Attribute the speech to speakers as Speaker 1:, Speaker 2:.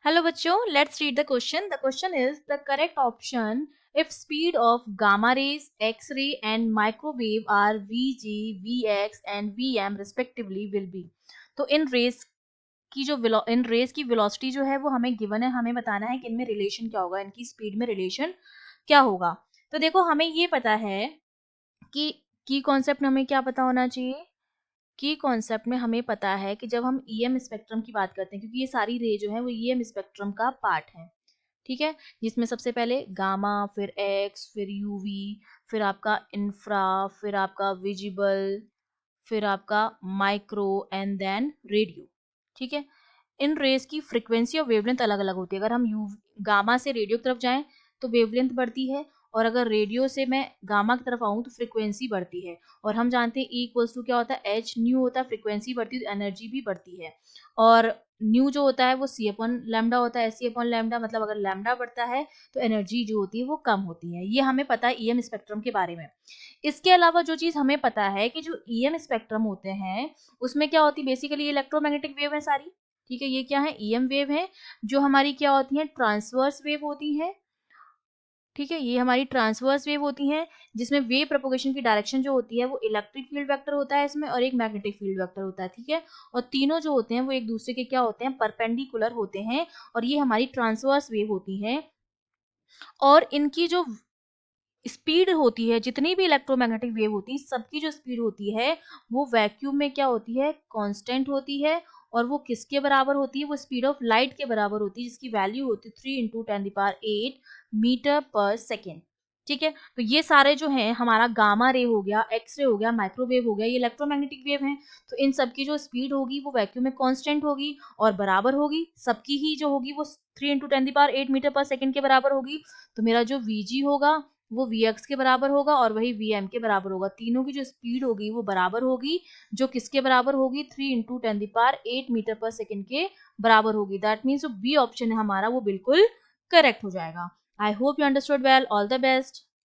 Speaker 1: Hello बच्चों, let's read the question. The question is the correct option if speed of gamma rays, X-ray and microwave are Vg, Vx and Vm respectively will be. तो in race की velocity जो है वो हमें given है, हमें बताना है कि इनमें रिलेशन क्या होगा, इनकी स्पीड में रिलेशन क्या होगा। तो देखो हमें ये पता है कि की कॉन्सेप्ट हमें क्या पता होना चाहिए। की कॉन्सेप्ट में हमें पता है कि जब हम ईएम स्पेक्ट्रम की बात करते हैं, क्योंकि ये सारी रे जो है वो ईएम स्पेक्ट्रम का पार्ट है, ठीक है, जिसमें सबसे पहले गामा, फिर एक्स, फिर यूवी, फिर आपका इंफ्रा, फिर आपका विजिबल, फिर आपका माइक्रो एंड देन रेडियो, ठीक है। इन रेस की फ्रीक्वेंसी और वेवलेंथ अलग अलग होती है। अगर हम यू गामा से रेडियो की तरफ जाएं तो वेवलेंथ बढ़ती है, और अगर रेडियो से मैं गामा की तरफ आऊं तो फ्रीक्वेंसी बढ़ती है। और हम जानते हैं ई इक्वल्स टू क्या होता है, एच न्यू होता है, फ्रीक्वेंसी बढ़ती है तो एनर्जी भी बढ़ती है। और न्यू जो होता है वो सी अपॉन लैम्डा होता है, सी अपॉन लैम्डा, मतलब अगर लैम्डा बढ़ता है तो एनर्जी जो होती है वो कम होती है। ये हमें पता है ईएम स्पेक्ट्रम के बारे में। इसके अलावा जो चीज हमें पता है कि जो ईएम स्पेक्ट्रम होते हैं उसमें क्या होती है, बेसिकली इलेक्ट्रोमैग्नेटिक वेव है सारी, ठीक है। ये क्या है, ईएम वेव है, जो हमारी क्या होती है, ट्रांसवर्स वेव होती है, ठीक है। ये हमारी ट्रांसवर्स वेव होती हैं, जिसमें वेव प्रोपोगेशन की डायरेक्शन जो होती है वो इलेक्ट्रिक फील्ड वेक्टर होता है इसमें, और एक मैग्नेटिक फील्ड वेक्टर होता है, ठीक है। और तीनों जो होते हैं वो एक दूसरे के क्या होते हैं, परपेंडिकुलर होते हैं, और ये हमारी ट्रांसवर्स वेव होती हैं। और इनकी जो स्पीड होती है, जितनी भी इलेक्ट्रोमैग्नेटिक वेव होती है सबकी जो स्पीड होती है वो वैक्यूम में क्या होती है, कांस्टेंट होती है। और वो किसके बराबर होती है, वो स्पीड ऑफ लाइट के बराबर होती है, जिसकी वैल्यू होती है 3 × 10⁸ मीटर पर सेकेंड, ठीक है। तो ये सारे जो हैं, हमारा गामा रे हो गया, एक्स रे हो गया, माइक्रोवेव हो गया, ये इलेक्ट्रोमैग्नेटिक वेव हैं। तो इन सबकी जो स्पीड होगी वो वैक्यूम में कांस्टेंट होगी और बराबर होगी, सबकी ही जो होगी वो 3 × 10⁸ मीटर पर सेकेंड के बराबर होगी। तो मेरा जो वीजी होगा वो Vx के बराबर होगा और वही Vm के बराबर होगा। तीनों की जो स्पीड होगी वो बराबर होगी, जो किसके बराबर होगी, 3 × 10⁸ मीटर पर सेकेंड के बराबर होगी। दैट मीन्स जो बी ऑप्शन है हमारा वो बिल्कुल करेक्ट हो जाएगा। I hope you understood well. All the best.